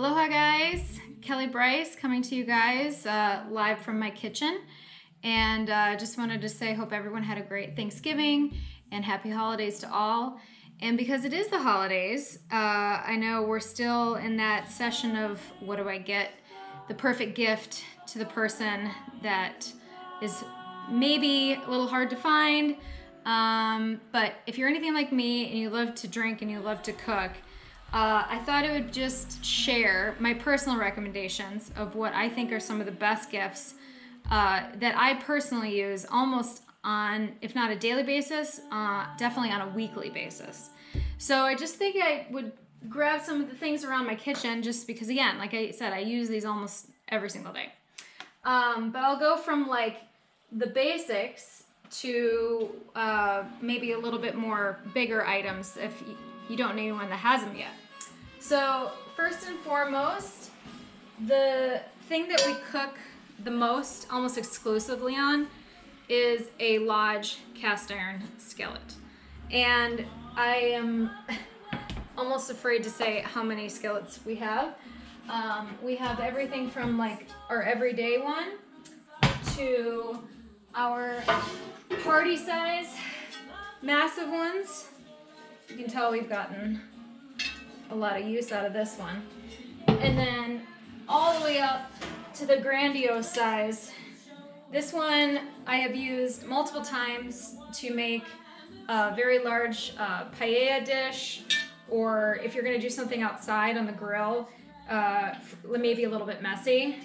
Aloha guys, Kelly Bryce coming to you guys live from my kitchen, and just wanted to say hope everyone had a great Thanksgiving and happy holidays to all. And because it is the holidays, I know we're still in that session of what do I get the perfect gift to the person that is maybe a little hard to find, but if you're anything like me and you love to drink and you love to cook, I thought I would just share my personal recommendations of what I think are some of the best gifts that I personally use almost on, if not a daily basis, definitely on a weekly basis. So I just think I would grab some of the things around my kitchen just because, again, like I said, I use these almost every single day. But I'll go from like the basics to maybe a little bit more bigger items if you don't know anyone that has them yet. So first and foremost, the thing that we cook the most, almost exclusively on, is a Lodge cast iron skillet. And I am almost afraid to say how many skillets we have. We have everything from like our everyday one to our party size massive ones. You can tell we've gotten a lot of use out of this one. And then all the way up to the grandiose size. This one I have used multiple times to make a very large paella dish, or if you're gonna do something outside on the grill, maybe a little bit messy.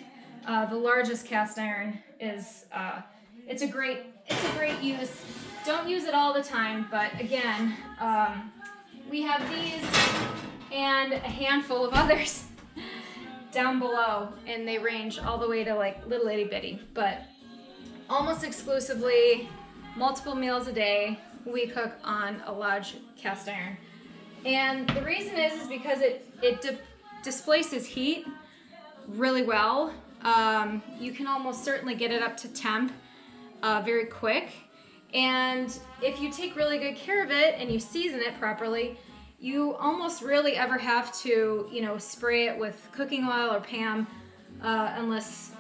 The largest cast iron is, it's a great use. Don't use it all the time, but again, we have these and a handful of others down below, and they range all the way to like little itty bitty, but almost exclusively, multiple meals a day, we cook on a Lodge cast iron. And the reason is because it displaces heat really well. You can almost certainly get it up to temp very quick. And if you take really good care of it and you season it properly, you almost rarely ever have to, spray it with cooking oil or Pam, unless,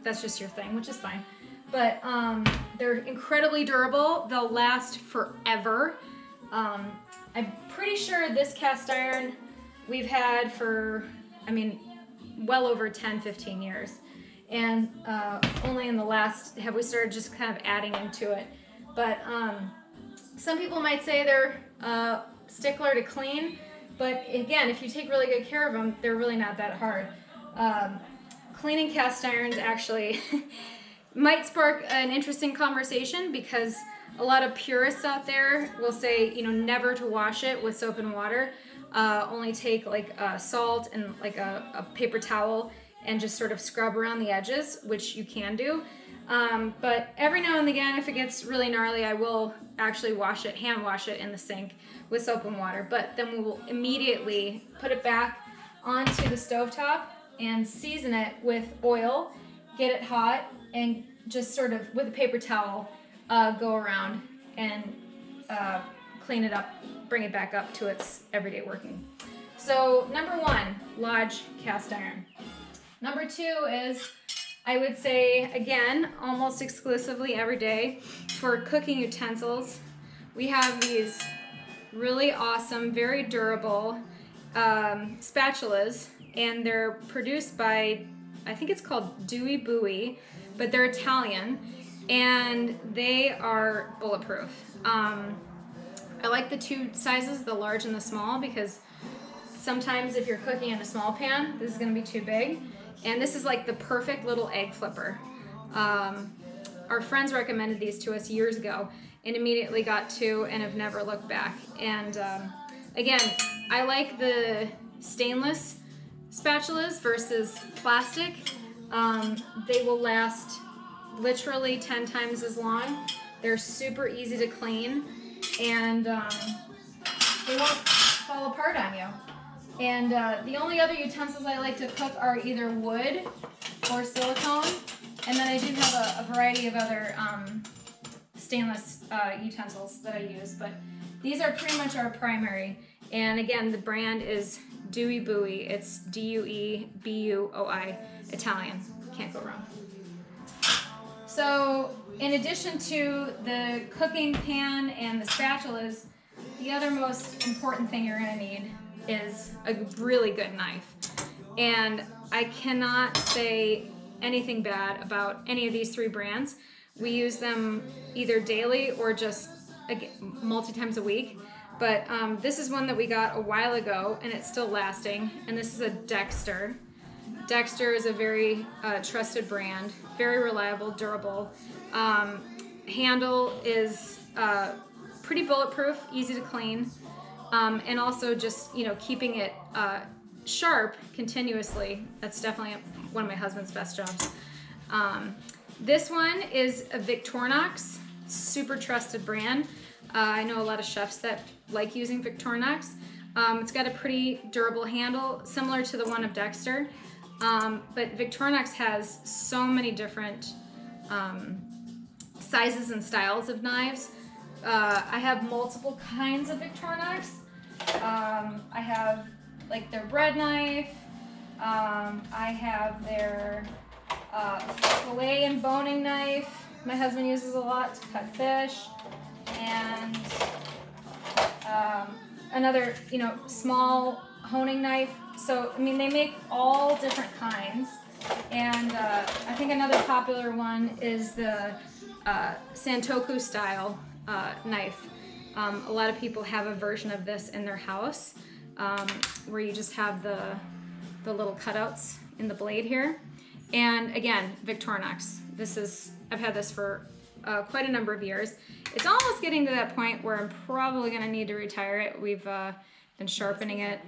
that's just your thing, which is fine. But they're incredibly durable. They'll last forever. I'm pretty sure this cast iron we've had for, well over 10, 15 years. And only in the last have we started just kind of adding into it. But some people might say they're stickler to clean, but again, if you take really good care of them, they're really not that hard. Cleaning cast irons actually might spark an interesting conversation, because a lot of purists out there will say, never to wash it with soap and water. Only take like salt and like a paper towel and just sort of scrub around the edges, which you can do. But every now and again, if it gets really gnarly, I will actually hand wash it in the sink with soap and water. But then we will immediately put it back onto the stovetop and season it with oil, get it hot, and just sort of with a paper towel go around and clean it up, bring it back up to its everyday working. So number one, Lodge cast iron. Number two is, I would say, again, almost exclusively every day for cooking utensils. We have these really awesome, very durable spatulas, and they're produced by, I think it's called Dewey Bowie, but they're Italian, and they are bulletproof. I like the two sizes, the large and the small, because sometimes if you're cooking in a small pan, this is gonna be too big. And this is like the perfect little egg flipper. Our friends recommended these to us years ago and immediately got two and have never looked back. And again, I like the stainless spatulas versus plastic. They will last literally 10 times as long. They're super easy to clean, and they won't fall apart on you. And the only other utensils I like to cook are either wood or silicone. And then I do have a variety of other stainless utensils that I use. But these are pretty much our primary. And again, the brand is Dewy Buoy. It's Duebuoi, Italian. Can't go wrong. So in addition to the cooking pan and the spatulas, the other most important thing you're going to need is a really good knife. And I cannot say anything bad about any of these 3 brands. We use them either daily or just multi-times a week. But this is one that we got a while ago, and it's still lasting. And this is a Dexter. Dexter is a very trusted brand, very reliable, durable. Handle is pretty bulletproof, easy to clean, and also just, you know, keeping it sharp continuously. That's definitely one of my husband's best jobs. This one is a Victornox, super trusted brand. I know a lot of chefs that like using Victornox. It's got a pretty durable handle, similar to the one of Dexter. But Victornox has so many different sizes and styles of knives. I have multiple kinds of Victornox. I have like their bread knife. I have their fillet and boning knife. My husband uses a lot to cut fish. And another, you know, small honing knife. So, I mean, they make all different kinds. And I think another popular one is the Santoku style knife. A lot of people have a version of this in their house where you just have the little cutouts in the blade here. And again, Victornox. I've had this for quite a number of years. It's almost getting to that point where I'm probably going to need to retire it. We've been sharpening it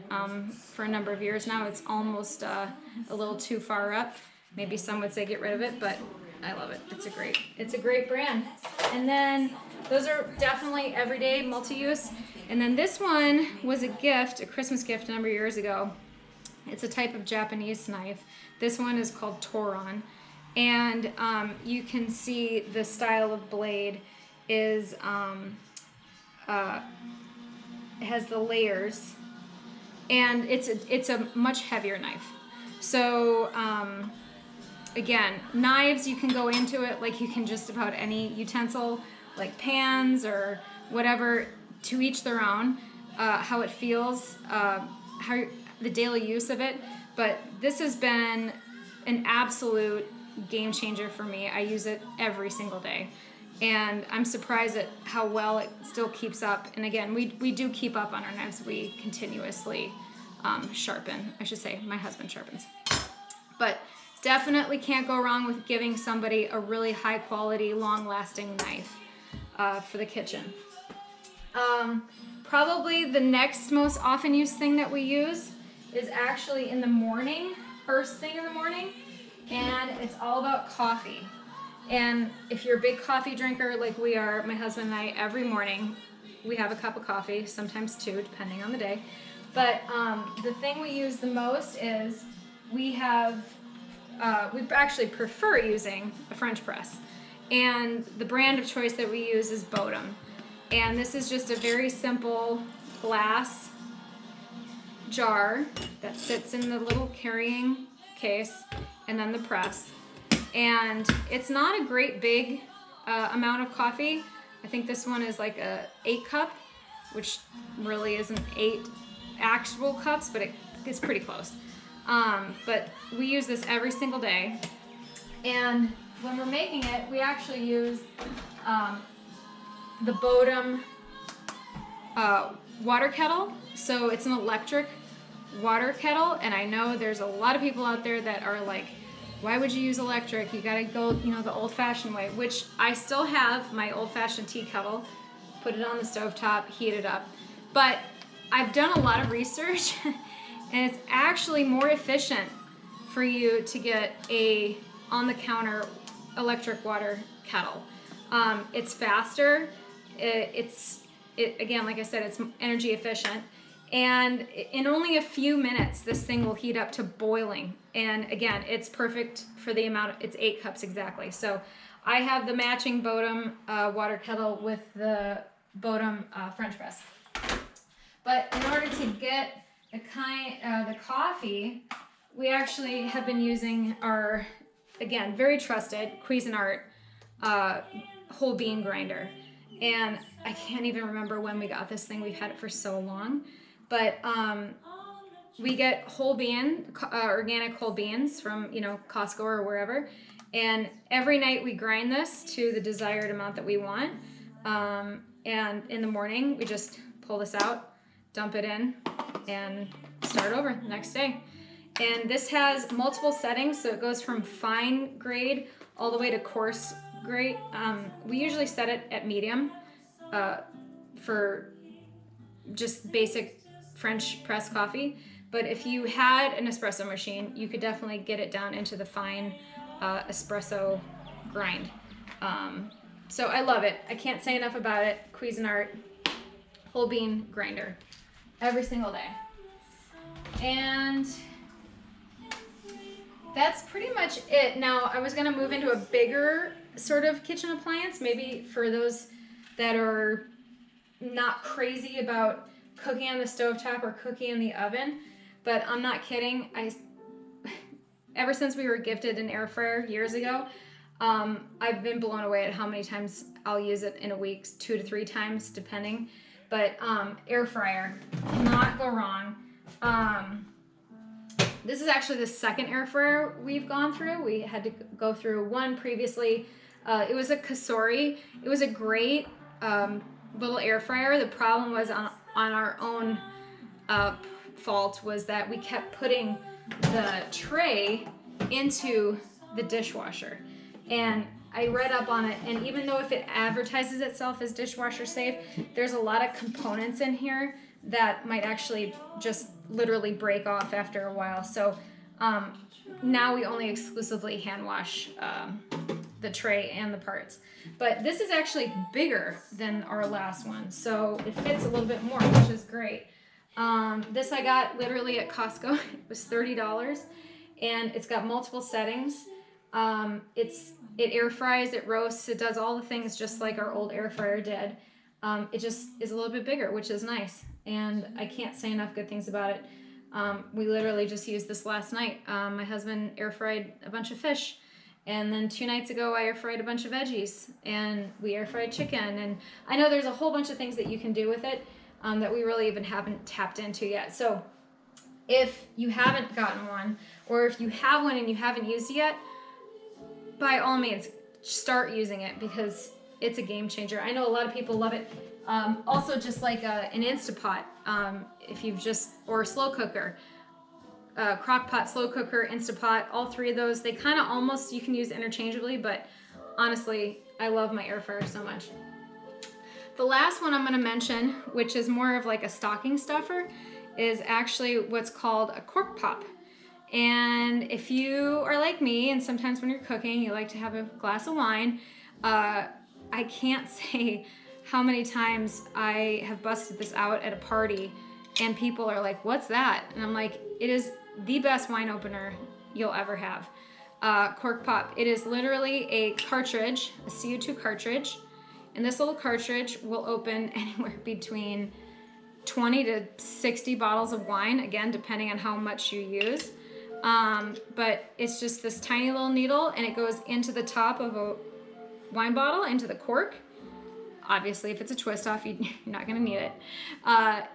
for a number of years now. It's almost a little too far up. Maybe some would say get rid of it, but I love it. It's a great brand. And then those are definitely everyday multi-use. And then this one was a Christmas gift a number of years ago. It's a type of Japanese knife. This one is called Toron. And you can see the style of blade is it has the layers, and it's a much heavier knife. So again, knives, you can go into it like you can just about any utensil, like pans or whatever, to each their own. How it feels, how the daily use of it. But this has been an absolute game changer for me. I use it every single day, and I'm surprised at how well it still keeps up. And again, we do keep up on our knives. We continuously sharpen. I should say my husband sharpens. But definitely can't go wrong with giving somebody a really high quality, long lasting knife for the kitchen. Probably the next most often used thing that we use is actually in the morning, first thing in the morning. And it's all about coffee. And if you're a big coffee drinker like we are, my husband and I, every morning we have a cup of coffee, sometimes 2, depending on the day. But the thing we use the most is we actually prefer using a French press. And the brand of choice that we use is Bodum. And this is just a very simple glass jar that sits in the little carrying case, and then the press. And it's not a great big amount of coffee. I think this one is like a 8 cup, which really isn't 8 actual cups, but it's pretty close. But we use this every single day. And when we're making it, we actually use the Bodum water kettle. So it's an electric water kettle, and I know there's a lot of people out there that are like, why would you use electric? You gotta go, the old-fashioned way, which I still have my old-fashioned tea kettle, put it on the stovetop, heat it up. But I've done a lot of research, and it's actually more efficient for you to get a on-the-counter electric water kettle. It's faster. Again, like I said, it's energy efficient. And in only a few minutes, this thing will heat up to boiling. And again, it's perfect for the amount, it's 8 cups exactly. So I have the matching Bodum water kettle with the Bodum French press. But in order to get the coffee, we actually have been using our, again, very trusted Cuisinart whole bean grinder. And I can't even remember when we got this thing. We've had it for so long. But we get whole bean, organic whole beans from, Costco or wherever. And every night we grind this to the desired amount that we want. And in the morning, we just pull this out, dump it in, and start over the next day. And this has multiple settings, so it goes from fine grade all the way to coarse grade. We usually set it at medium for just basic French press coffee. But if you had an espresso machine, you could definitely get it down into the fine espresso grind. So I love it. I can't say enough about it. Cuisinart whole bean grinder every single day. And that's pretty much it. Now, I was gonna move into a bigger sort of kitchen appliance, maybe for those that are not crazy about cooking on the stovetop or cooking in the oven, but I'm not kidding. Ever since we were gifted an air fryer years ago, I've been blown away at how many times I'll use it in a week, 2 to 3 times depending. But air fryer, cannot go wrong. This is actually the second air fryer we've gone through. We had to go through one previously. It was a Cosori. It was a great little air fryer. The problem was on our own fault was that we kept putting the tray into the dishwasher. And I read up on it, and even though if it advertises itself as dishwasher safe, there's a lot of components in here that might actually just literally break off after a while. So now we only exclusively hand wash the tray and the parts. But this is actually bigger than our last one, so it fits a little bit more, which is great. This I got literally at Costco. It was $30, and it's got multiple settings. It air fries, it roasts, it does all the things just like our old air fryer did. It just is a little bit bigger, which is nice, and I can't say enough good things about it. We literally just used this last night. My husband air fried a bunch of fish, and then 2 nights ago I air fried a bunch of veggies, and we air fried chicken, and I know there's a whole bunch of things that you can do with it that we really even haven't tapped into yet. So if you haven't gotten one, or if you have one and you haven't used it yet, by all means, start using it because it's a game changer. I know a lot of people love it. Also, just like an Instapot, if you've or a slow cooker, crock pot, slow cooker, Instapot, all 3 of those, they kind of almost, you can use interchangeably, but honestly, I love my air fryer so much. The last one I'm going to mention, which is more of like a stocking stuffer, is actually what's called a Cork Pop. And if you are like me, and sometimes when you're cooking, you like to have a glass of wine, I can't say how many times I have busted this out at a party, and people are like, what's that? And I'm like, it is the best wine opener you'll ever have. Cork Pop. It is literally a cartridge, a CO2 cartridge, and this little cartridge will open anywhere between 20 to 60 bottles of wine, again, depending on how much you use. But it's just this tiny little needle, and it goes into the top of a wine bottle, into the cork. Obviously, if it's a twist off, you're not gonna need it.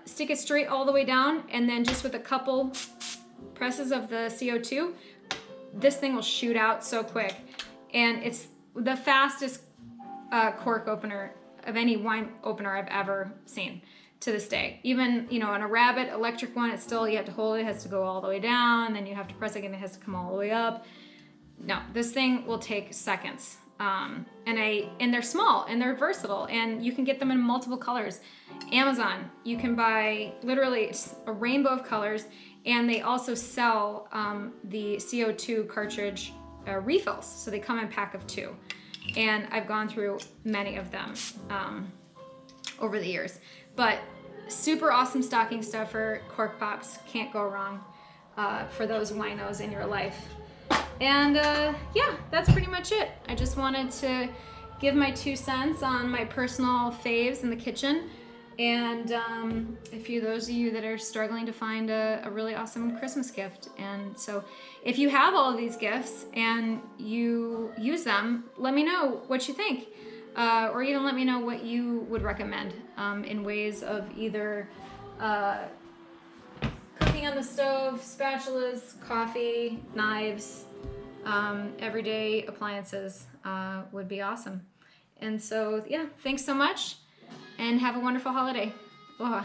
Stick it straight all the way down, and then just with a couple presses of the CO2, this thing will shoot out so quick. And it's the fastest cork opener of any wine opener I've ever seen to this day. Even, on a Rabbit electric one, it's still, you have to hold it, it has to go all the way down, then you have to press it again, it has to come all the way up. No, this thing will take seconds. And they're small and they're versatile, and you can get them in multiple colors. Amazon, you can buy literally a rainbow of colors, and they also sell the CO2 cartridge refills, so they come in a pack of 2. And I've gone through many of them over the years. But super awesome stocking stuffer, Cork Pops, can't go wrong for those winos in your life. And yeah, that's pretty much it. I just wanted to give my 2 cents on my personal faves in the kitchen. And if you, those of you that are struggling to find a really awesome Christmas gift. And so if you have all of these gifts and you use them, let me know what you think. Or even let me know what you would recommend in ways of either cooking on the stove, spatulas, coffee, knives, everyday appliances would be awesome. And so, yeah, thanks so much and have a wonderful holiday. Aloha.